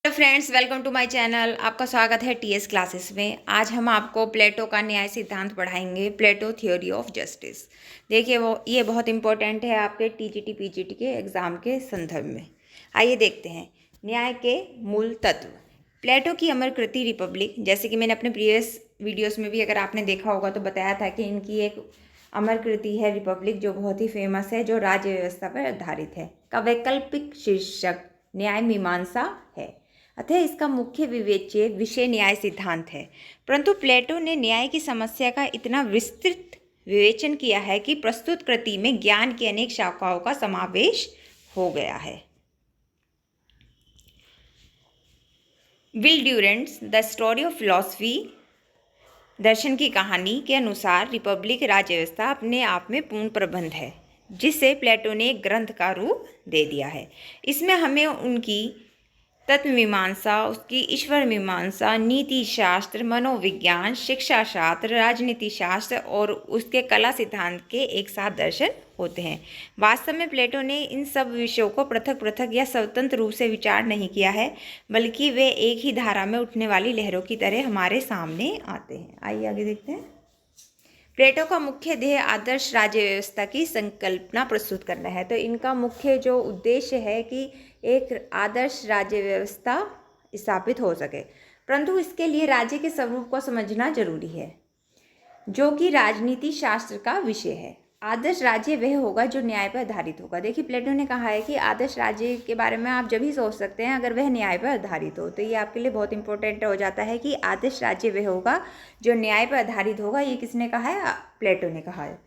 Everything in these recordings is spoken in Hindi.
Hello friends, welcome to my channel. आपका स्वागत है टीएस क्लासेस में। आज हम आपको प्लेटो का न्याय सिद्धांत पढ़ाएंगे, प्लेटो थ्योरी ऑफ जस्टिस। देखिए ये बहुत इंपॉर्टेंट है आपके टीजीटी पीजीटी के एग्ज़ाम के संदर्भ में। आइए देखते हैं न्याय के मूल तत्व। प्लेटो की अमर कृति रिपब्लिक, जैसे कि मैंने अपने प्रीवियस वीडियोस में भी अगर आपने देखा होगा तो बताया था कि इनकी एक अमर कृति है रिपब्लिक, जो बहुत ही फेमस है, जो राज्य व्यवस्था पर आधारित है। का वैकल्पिक शीर्षक न्याय मीमांसा है, अतः इसका मुख्य विवेच्य विषय न्याय सिद्धांत है। परंतु प्लेटो ने न्याय की समस्या का इतना विस्तृत विवेचन किया है कि प्रस्तुत कृति में ज्ञान की अनेक शाखाओं का समावेश हो गया है। Will Durant's the story of philosophy, दर्शन की कहानी के अनुसार रिपब्लिक राज्य व्यवस्था अपने आप में पूर्ण प्रबंध है, जिसे प्लेटो ने एक ग्रंथ का रूप दे दिया है। इसमें हमें उनकी तत्व मीमांसा, उसकी ईश्वर मीमांसा, नीति शास्त्र, मनोविज्ञान, शिक्षा शास्त्र, राजनीति शास्त्र और उसके कला सिद्धांत के एक साथ दर्शन होते हैं। वास्तव में प्लेटो ने इन सब विषयों को पृथक पृथक या स्वतंत्र रूप से विचार नहीं किया है, बल्कि वे एक ही धारा में उठने वाली लहरों की तरह हमारे सामने आते हैं। आइए आगे देखते हैं। प्लेटो का मुख्य ध्येय आदर्श राज्य व्यवस्था की संकल्पना प्रस्तुत करना है। तो इनका मुख्य जो उद्देश्य है कि एक आदर्श राज्य व्यवस्था स्थापित हो सके, परंतु इसके लिए राज्य के स्वरूप को समझना जरूरी है, जो कि राजनीति शास्त्र का विषय है। आदर्श राज्य वह होगा जो न्याय पर आधारित होगा। देखिए प्लेटो ने कहा है कि आदर्श राज्य के बारे में आप जब ही सोच सकते हैं अगर वह न्याय पर आधारित हो। तो ये आपके लिए बहुत इंपॉर्टेंट हो जाता है कि आदर्श राज्य वह होगा जो न्याय पर आधारित होगा। ये किसने कहा है? प्लेटो ने कहा है।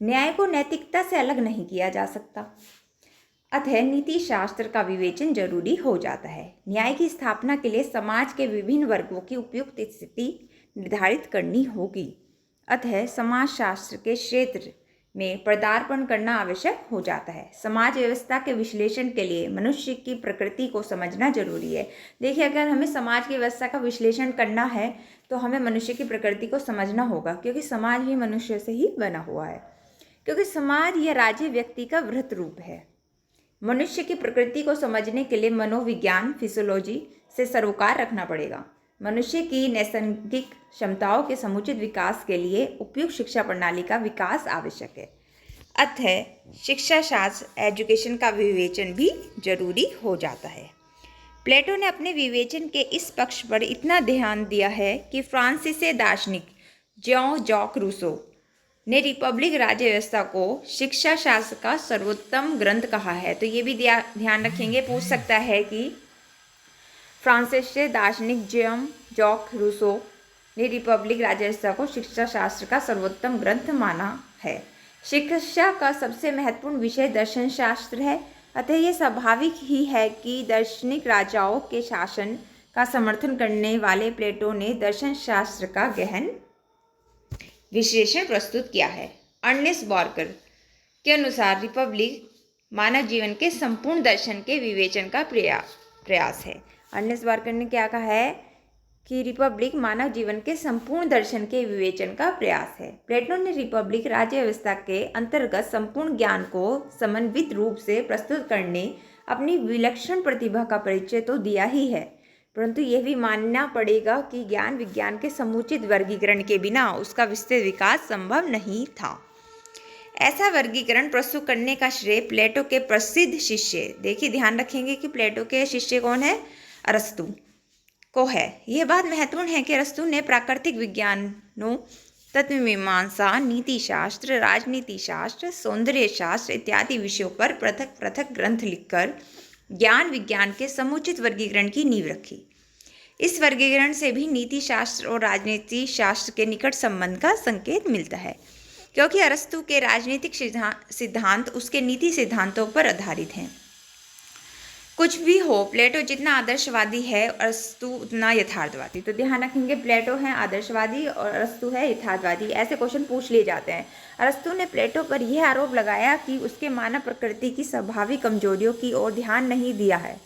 न्याय को नैतिकता से अलग नहीं किया जा सकता, अतः नीति शास्त्र का विवेचन जरूरी हो जाता है। न्याय की स्थापना के लिए समाज के विभिन्न वर्गों की उपयुक्त स्थिति निर्धारित करनी होगी, अतः समाज शास्त्र के क्षेत्र में पदार्पण करना आवश्यक हो जाता है। समाज व्यवस्था के विश्लेषण के लिए मनुष्य की प्रकृति को समझना जरूरी है। देखिए अगर हमें समाज की व्यवस्था का विश्लेषण करना है तो हमें मनुष्य की प्रकृति को समझना होगा, क्योंकि समाज भी मनुष्य से ही बना हुआ है। क्योंकि समाज या राज्य व्यक्ति का वृहत रूप है। मनुष्य की प्रकृति को समझने के लिए मनोविज्ञान, फिजियोलॉजी से सरोकार रखना पड़ेगा। मनुष्य की नैसर्गिक क्षमताओं के समुचित विकास के लिए उपयुक्त शिक्षा प्रणाली का विकास आवश्यक है, अतः शिक्षा शास्त्र एजुकेशन का विवेचन भी जरूरी हो जाता है। प्लेटो ने अपने विवेचन के इस पक्ष पर इतना ध्यान दिया है कि फ्रांसीसी दार्शनिक जॉन जॉक रूसो ने रिपब्लिक राज्य व्यवस्था को शिक्षा शास्त्र का सर्वोत्तम ग्रंथ कहा है। तो ये भी ध्यान रखेंगे, पूछ सकता है कि फ्रांसीसी दार्शनिक जॉन जॉक रूसो ने रिपब्लिक राज्य व्यवस्था को शिक्षा शास्त्र का सर्वोत्तम ग्रंथ माना है। शिक्षा का सबसे महत्वपूर्ण विषय दर्शन शास्त्र है, अतः यह स्वाभाविक ही है कि दार्शनिक राजाओं के शासन का समर्थन करने वाले प्लेटो ने दर्शन शास्त्र का गहन विश्लेषण प्रस्तुत किया है। अर्नेस्ट बॉर्कर के अनुसार रिपब्लिक मानव जीवन के संपूर्ण दर्शन के विवेचन का प्रयास है। अर्नेस्ट बॉर्कर ने क्या कहा है कि रिपब्लिक मानव जीवन के संपूर्ण दर्शन के विवेचन का प्रयास है। प्लेटो ने रिपब्लिक राज्य व्यवस्था के अंतर्गत संपूर्ण ज्ञान को समन्वित रूप से प्रस्तुत करने अपनी विलक्षण प्रतिभा का परिचय तो दिया ही है, परंतु यह भी मानना पड़ेगा कि ज्ञान विज्ञान के समुचित वर्गीकरण के बिना उसका विस्तृत विकास संभव नहीं था। ऐसा वर्गीकरण प्रस्तुत करने का श्रेय प्लेटो के प्रसिद्ध शिष्य, देखिए ध्यान रखेंगे कि प्लेटो के शिष्य कौन है? अरस्तु को है। यह बात महत्वपूर्ण है कि अरस्तु ने प्राकृतिक विज्ञानों, तत्व मीमांसा, नीति शास्त्र, राजनीति शास्त्र, सौंदर्य शास्त्र इत्यादि विषयों पर पृथक पृथक ग्रंथ लिखकर ज्ञान विज्ञान के समुचित वर्गीकरण की नींव रखी। इस वर्गीकरण से भी नीति शास्त्र और राजनीति शास्त्र के निकट संबंध का संकेत मिलता है, क्योंकि अरस्तु के राजनीतिक सिद्धांत उसके नीति सिद्धांतों पर आधारित हैं। कुछ भी हो, प्लेटो जितना आदर्शवादी है अरस्तु उतना यथार्थवादी। तो ध्यान रखेंगे, प्लेटो है आदर्शवादी और अरस्तु है यथार्थवादी। ऐसे क्वेश्चन पूछ लिए जाते हैं। अरस्तु ने प्लेटो पर यह आरोप लगाया कि उसके मानव प्रकृति की स्वाभाविक कमजोरियों की ओर ध्यान नहीं दिया है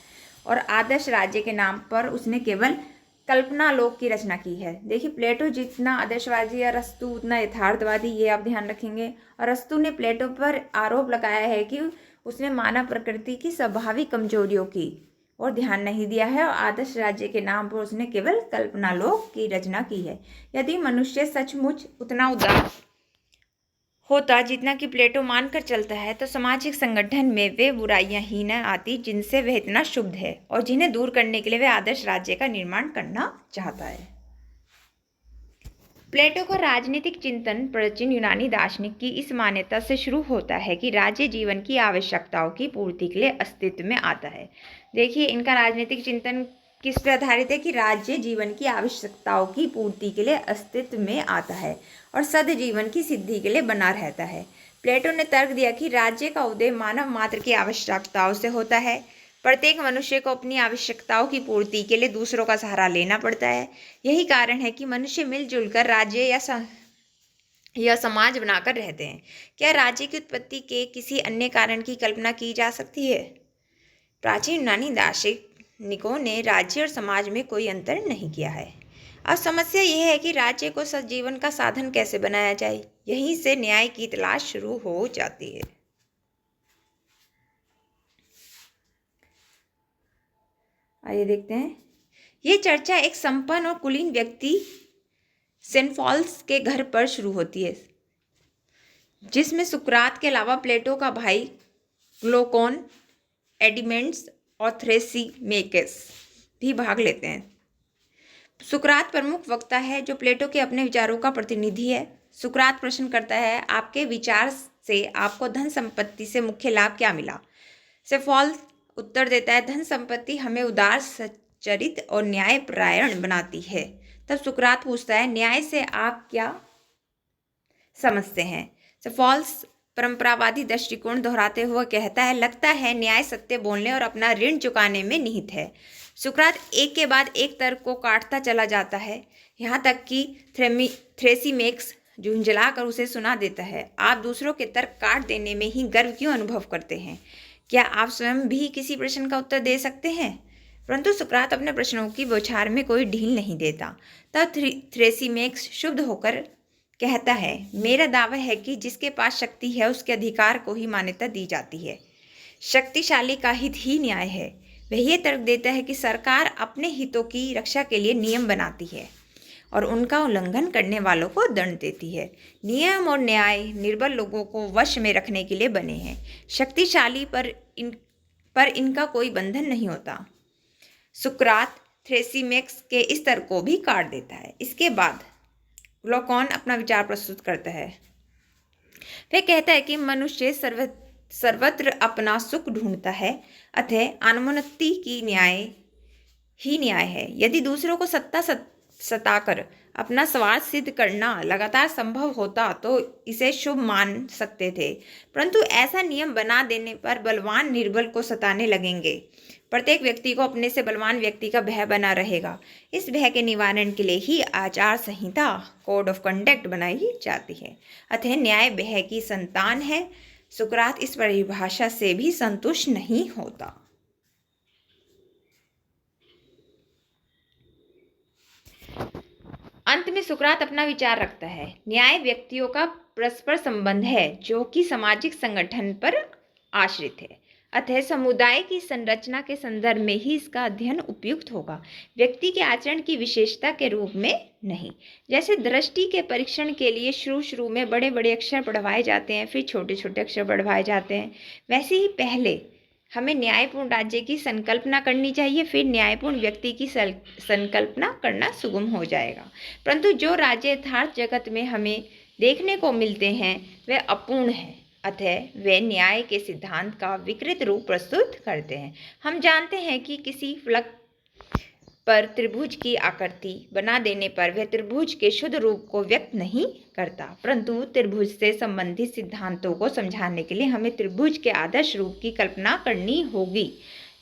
और आदर्श राज्य के नाम पर उसने केवल कल्पना लोक की रचना की है। देखिए प्लेटो जितना आदर्शवादी है अरस्तु उतना यथार्थवादी, ये आप ध्यान रखेंगे। अरस्तु ने प्लेटो पर आरोप लगाया है कि उसने मानव प्रकृति की स्वाभाविक कमजोरियों की और ध्यान नहीं दिया है और आदर्श राज्य के नाम पर उसने केवल कल्पनालोक की रचना की है। यदि मनुष्य सचमुच उतना उदार होता जितना कि प्लेटो मानकर चलता है, तो सामाजिक संगठन में वे बुराइयां ही न आती जिनसे वह इतना शुद्ध है और जिन्हें दूर करने के लिए वह आदर्श राज्य का निर्माण करना चाहता है। प्लेटो का राजनीतिक चिंतन प्राचीन यूनानी दार्शनिक की इस मान्यता से शुरू होता है कि राज्य जीवन की आवश्यकताओं की पूर्ति के लिए अस्तित्व में आता है। देखिए, इनका राजनीतिक चिंतन किस पर आधारित है कि राज्य जीवन की आवश्यकताओं की पूर्ति के लिए अस्तित्व में आता है और सद जीवन की सिद्धि के लिए बना रहता है। प्लेटो ने तर्क दिया कि राज्य का उदय मानव मात्र की आवश्यकताओं से होता है। प्रत्येक मनुष्य को अपनी आवश्यकताओं की पूर्ति के लिए दूसरों का सहारा लेना पड़ता है। यही कारण है कि मनुष्य मिलजुल कर राज्य या समाज बनाकर रहते हैं। क्या राज्य की उत्पत्ति के किसी अन्य कारण की कल्पना की जा सकती है? प्राचीन यूनानी दार्शनिकों ने राज्य और समाज में कोई अंतर नहीं किया है। अब समस्या यह है कि राज्य को सजीवन का साधन कैसे बनाया जाए। यहीं से न्याय की तलाश शुरू हो जाती है। आइए देखते हैं। ये चर्चा एक संपन्न और कुलीन व्यक्ति सेनफॉल्स के घर पर शुरू होती है, जिसमें सुकरात के अलावा प्लेटो का भाई ग्लूकोन, एडिमेंट्स और थ्रेसीमेकिस भी भाग लेते हैं। सुकरात प्रमुख वक्ता है जो प्लेटो के अपने विचारों का प्रतिनिधि है। सुकरात प्रश्न करता है, आपके विचार से आपको धन संपत्ति से मुख्य लाभ क्या मिला? सेफॉल्स उत्तर देता है, धन संपत्ति हमें उदार, सच्चरित और न्यायपरायण बनाती है। तब सुकरात पूछता है, न्याय से आप क्या समझते हैं? सेफॉल्स परंपरावादी दृष्टिकोण दोहराते हुए कहता है, लगता है न्याय सत्य बोलने और अपना ऋण चुकाने में निहित है। सुकरात एक के बाद एक तर्क को काटता चला जाता है, यहाँ तक कि थ्रेसीमेक्स झुंझला कर उसे सुना देता है, आप दूसरों के तर्क काट देने में ही गर्व क्यों अनुभव करते हैं? क्या आप स्वयं भी किसी प्रश्न का उत्तर दे सकते हैं? परंतु सुकरात अपने प्रश्नों की बौछार में कोई ढील नहीं देता। तब थ्रेसीमेक्स शुद्ध होकर कहता है, मेरा दावा है कि जिसके पास शक्ति है उसके अधिकार को ही मान्यता दी जाती है। शक्तिशाली का हित ही न्याय है। वह ये तर्क देता है कि सरकार अपने हितों की रक्षा के लिए नियम बनाती है और उनका उल्लंघन करने वालों को दंड देती है। नियम और न्याय निर्बल लोगों को वश में रखने के लिए बने हैं। शक्तिशाली पर इनका कोई बंधन नहीं होता। सुकरात थ्रेसीमेक्स के इस तर्क को भी काट देता है। इसके बाद ग्लूकोन अपना विचार प्रस्तुत करता है। वह कहता है कि मनुष्य सर्वत्र अपना सुख ढूंढता है, अतः अनुन्नति की न्याय ही न्याय है। यदि दूसरों को सताकर अपना स्वार्थ सिद्ध करना लगातार संभव होता तो इसे शुभ मान सकते थे, परंतु ऐसा नियम बना देने पर बलवान निर्बल को सताने लगेंगे। प्रत्येक व्यक्ति को अपने से बलवान व्यक्ति का भय बना रहेगा। इस भय के निवारण के लिए ही आचार संहिता, कोड ऑफ कंडक्ट बनाई जाती है। अतः न्याय भय की संतान है। सुकरात इस परिभाषा से भी संतुष्ट नहीं होता। अंत में सुकरात अपना विचार रखता है, न्याय व्यक्तियों का परस्पर संबंध है जो कि सामाजिक संगठन पर आश्रित है, अतः समुदाय की संरचना के संदर्भ में ही इसका अध्ययन उपयुक्त होगा, व्यक्ति के आचरण की विशेषता के रूप में नहीं। जैसे दृष्टि के परीक्षण के लिए शुरू में बड़े बड़े अक्षर पढ़वाए जाते हैं, फिर छोटे छोटे अक्षर पढ़वाए जाते हैं, वैसे ही पहले हमें न्यायपूर्ण राज्य की संकल्पना करनी चाहिए, फिर न्यायपूर्ण व्यक्ति की संकल्पना करना सुगम हो जाएगा। परंतु जो राज्य यथार्थ जगत में हमें देखने को मिलते हैं वे अपूर्ण हैं, अतः वे न्याय के सिद्धांत का विकृत रूप प्रस्तुत करते हैं। हम जानते हैं कि किसी फलक पर त्रिभुज की आकृति बना देने पर वह त्रिभुज के शुद्ध रूप को व्यक्त नहीं करता, परंतु त्रिभुज से संबंधित सिद्धांतों को समझाने के लिए हमें त्रिभुज के आदर्श रूप की कल्पना करनी होगी।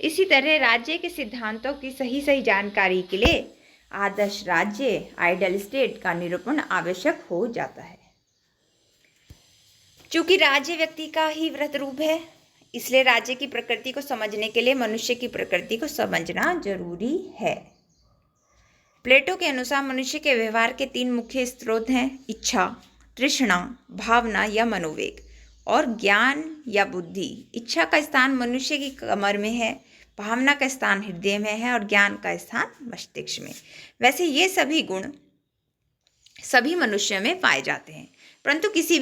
इसी तरह राज्य के सिद्धांतों की सही जानकारी के लिए आदर्श राज्य, आइडियल स्टेट का निरूपण आवश्यक हो जाता है। चूंकि राज्य व्यक्ति का ही वृहत रूप है, इसलिए राज्य की प्रकृति को समझने के लिए मनुष्य की प्रकृति को समझना जरूरी है। प्लेटो के अनुसार मनुष्य के व्यवहार के 3 मुख्य स्रोत हैं, इच्छा, तृष्णा, भावना या मनोवेग, और ज्ञान या बुद्धि। इच्छा का स्थान मनुष्य की कमर में है, भावना का स्थान हृदय में है और ज्ञान का स्थान मस्तिष्क में। वैसे ये सभी गुण सभी मनुष्यों में पाए जाते हैं, परंतु किसी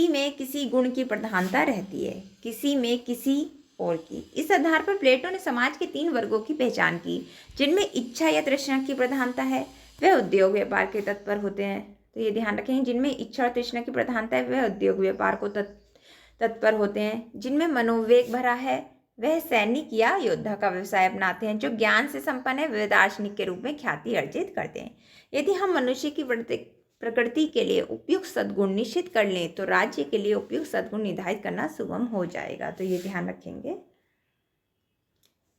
में किसी गुण की प्रधानता रहती है, किसी में किसी और की। इस आधार पर प्लेटो ने समाज के 3 वर्गों की पहचान की, जिनमें इच्छा या तृष्णा की प्रधानता है, वे उद्योग व्यापार के तत्पर होते हैं। तो ये ध्यान रखें, जिनमें इच्छा और तृष्णा की प्रधानता है वे उद्योग व्यापार को तत्पर होते हैं। जिनमें मनोवेग भरा है वह सैनिक या योद्धा का व्यवसाय अपनाते हैं। जो ज्ञान से संपन्न है वे दार्शनिक के रूप में ख्याति अर्जित करते हैं। यदि हम मनुष्य की प्रकृति के लिए उपयुक्त सद्गुण निश्चित कर लें तो राज्य के लिए उपयुक्त सद्गुण निर्धारित करना सुगम हो जाएगा। तो ये ध्यान रखेंगे।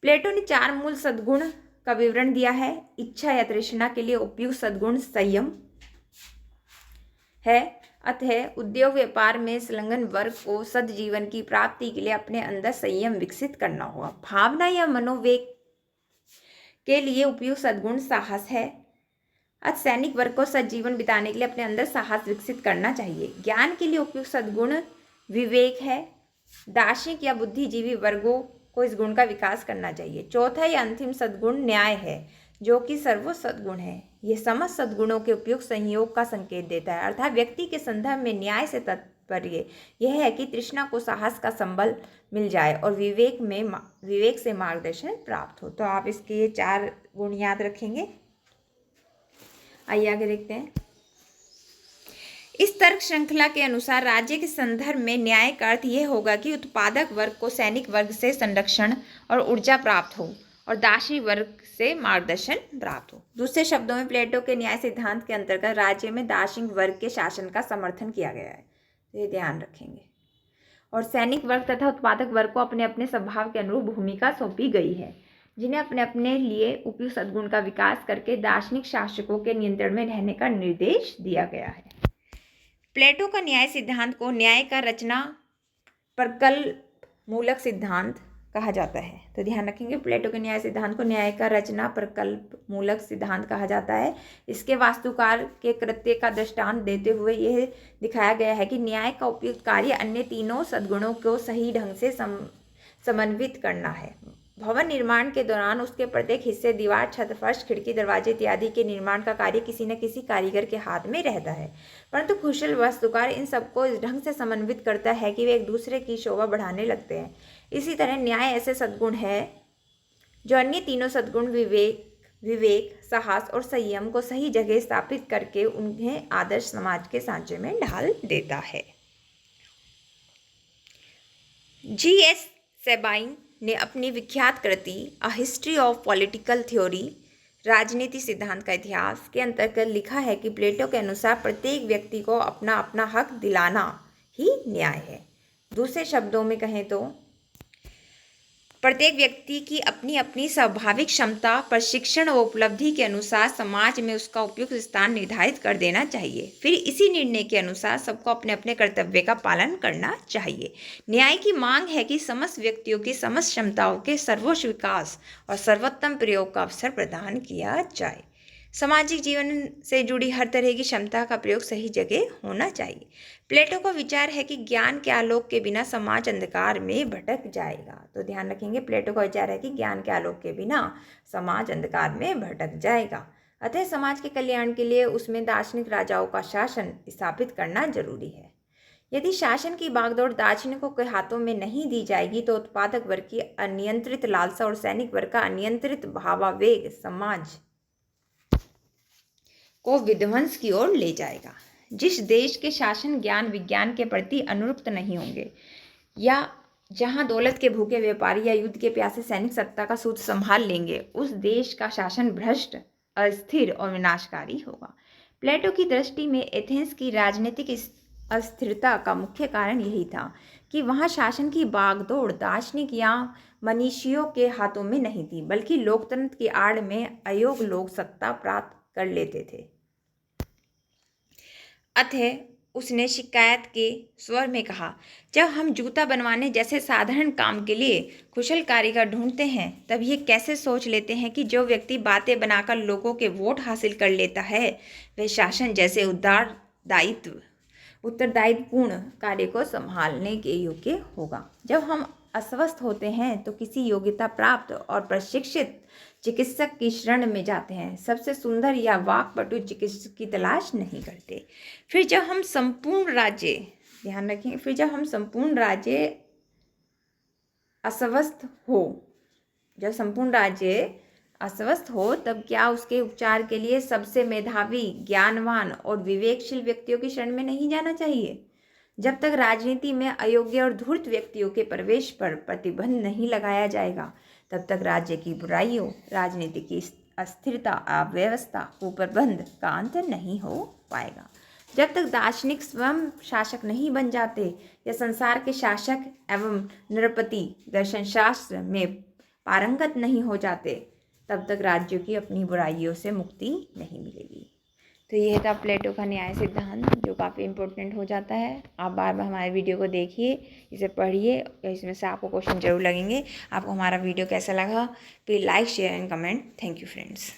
प्लेटो ने 4 मूल सद्गुण का विवरण दिया है। इच्छा या तृष्णा के लिए उपयुक्त सद्गुण संयम है। अतः उद्योग व्यापार में संलग्न वर्ग को सद्जीवन की प्राप्ति के लिए अपने अंदर संयम विकसित करना होगा। भावना या मनोवेग के लिए उपयुक्त सद्गुण साहस है। अतः सैनिक वर्ग को सज्जीवन बिताने के लिए अपने अंदर साहस विकसित करना चाहिए। ज्ञान के लिए उपयुक्त सद्गुण विवेक है। दार्शनिक या बुद्धिजीवी वर्गों को इस गुण का विकास करना चाहिए। चौथा या अंतिम सद्गुण न्याय है, जो कि सर्वोच्च सद्गुण है। यह समस्त सद्गुणों के उपयुक्त संयोग का संकेत देता है, अर्थात व्यक्ति के संदर्भ में न्याय से तात्पर्य यह है कि तृष्णा को साहस का संबल मिल जाए और विवेक से मार्गदर्शन प्राप्त हो। तो आप इसके ये 4 गुण याद रखेंगे। आइए आगे देखते हैं। इस तर्क श्रृंखला के अनुसार राज्य के संदर्भ में न्याय का अर्थ यह होगा कि उत्पादक वर्ग को सैनिक वर्ग से संरक्षण और ऊर्जा प्राप्त हो और दासी वर्ग से मार्गदर्शन प्राप्त हो। दूसरे शब्दों में प्लेटो के न्याय सिद्धांत के अंतर्गत राज्य में दार्शनिक वर्ग के शासन का समर्थन किया गया है। तो ये ध्यान रखेंगे। और सैनिक वर्ग तथा उत्पादक वर्ग को अपने अपने स्वभाव के अनुरूप भूमिका सौंपी गई है, जिन्हें अपने अपने लिए उपयुक्त सद्गुण का विकास करके दार्शनिक शासकों के नियंत्रण में रहने का निर्देश दिया गया है। प्लेटो का न्याय सिद्धांत को न्याय का रचना प्रकल्प मूलक सिद्धांत कहा जाता है। तो ध्यान रखेंगे, प्लेटो के न्याय सिद्धांत को न्याय का रचना प्रकल्प मूलक सिद्धांत कहा जाता है। इसके वास्तुकार के कृत्य का दृष्टांत देते हुए यह दिखाया गया है कि न्याय का उपयुक्त कार्य अन्य तीनों सद्गुणों को सही ढंग से समन्वित करना है। भवन निर्माण के दौरान उसके प्रत्येक हिस्से, दीवार, छत, फर्श, खिड़की, दरवाजे इत्यादि के निर्माण का कार्य किसी न किसी कारीगर के हाथ में रहता है, परंतु कुशल वास्तुकार इन सबको इस ढंग से समन्वित करता है कि वे एक दूसरे की शोभा बढ़ाने लगते हैं। इसी तरह न्याय ऐसे सद्गुण है जो अन्य तीनों सद्गुण विवेक, साहस और संयम को सही जगह स्थापित करके उन्हें आदर्श समाज के सांचे में ढाल देता है। G.S. सेबाइन ने अपनी विख्यात कृति a history of political theory, राजनीति सिद्धांत का इतिहास के अंतर्गत लिखा है कि प्लेटो के अनुसार प्रत्येक व्यक्ति को अपना अपना हक दिलाना ही न्याय है। दूसरे शब्दों में कहें तो प्रत्येक व्यक्ति की अपनी अपनी स्वाभाविक क्षमता, प्रशिक्षण और उपलब्धि के अनुसार समाज में उसका उपयुक्त स्थान निर्धारित कर देना चाहिए। फिर इसी निर्णय के अनुसार सबको अपने अपने कर्तव्य का पालन करना चाहिए। न्याय की मांग है कि समस्त व्यक्तियों की समस्त क्षमताओं के सर्वोच्च विकास और सर्वोत्तम प्रयोग का अवसर प्रदान किया जाए। सामाजिक जीवन से जुड़ी हर तरह की क्षमता का प्रयोग सही जगह होना चाहिए। प्लेटो का विचार है कि ज्ञान के आलोक के बिना समाज अंधकार में भटक जाएगा। तो ध्यान रखेंगे, प्लेटो का विचार है कि ज्ञान के आलोक के बिना समाज अंधकार में भटक जाएगा। अतः समाज के कल्याण के लिए उसमें दार्शनिक राजाओं का शासन स्थापित करना जरूरी है। यदि शासन की बागडोर दार्शनिकों के हाथों में नहीं दी जाएगी तो उत्पादक वर्ग की अनियंत्रित लालसा और सैनिक वर्ग का अनियंत्रित भावावेग समाज को विध्वंस की ओर ले जाएगा। जिस देश के शासन ज्ञान विज्ञान के प्रति अनुरक्त नहीं होंगे, या जहां दौलत के भूखे व्यापारी या युद्ध के प्यासे सैनिक सत्ता का सूत्र संभाल लेंगे, उस देश का शासन भ्रष्ट, अस्थिर और विनाशकारी होगा। प्लेटो की दृष्टि में एथेंस की राजनीतिक अस्थिरता का मुख्य कारण यही था कि वहां शासन की बागडोर दार्शनिक या मनीषियों के हाथों में नहीं थी, बल्कि लोकतंत्र की आड़ में अयोग्य लोग सत्ता प्राप्त कर लेते थे। अतः उसने शिकायत के स्वर में कहा, जब हम जूता बनवाने जैसे साधारण काम के लिए कुशल कारीगर ढूंढते हैं, तब ये कैसे सोच लेते हैं कि जो व्यक्ति बातें बनाकर लोगों के वोट हासिल कर लेता है वह शासन जैसे उत्तरदायित्वपूर्ण कार्य को संभालने के योग्य होगा। जब हम अस्वस्थ होते हैं तो किसी योग्यता प्राप्त और प्रशिक्षित चिकित्सक की शरण में जाते हैं, सबसे सुंदर या वाकपटु चिकित्सक की तलाश नहीं करते। फिर जब हम संपूर्ण राज्य, ध्यान रखेंगे, फिर जब हम संपूर्ण राज्य अस्वस्थ हो, जब संपूर्ण राज्य अस्वस्थ हो तब क्या उसके उपचार के लिए सबसे मेधावी, ज्ञानवान और विवेकशील व्यक्तियों की शरण में नहीं जाना चाहिए? जब तक राजनीति में अयोग्य और धूर्त व्यक्तियों के प्रवेश पर प्रतिबंध नहीं लगाया जाएगा, तब तक राज्य की बुराइयों, राजनीति की अस्थिरता, अव्यवस्था, कुप्रबंध का अंत नहीं हो पाएगा। जब तक दार्शनिक स्वयं शासक नहीं बन जाते या संसार के शासक एवं नृपति दर्शन शास्त्र में पारंगत नहीं हो जाते, तब तक राज्यों की अपनी बुराइयों से मुक्ति नहीं मिलेगी। तो यह था प्लेटो का न्याय सिद्धांत, जो काफ़ी इम्पोर्टेंट हो जाता है। आप बार बार हमारे वीडियो को देखिए, इसे पढ़िए, इसमें से आपको क्वेश्चन जरूर लगेंगे। आपको हमारा वीडियो कैसा लगा, please like, share and comment. Thank you friends.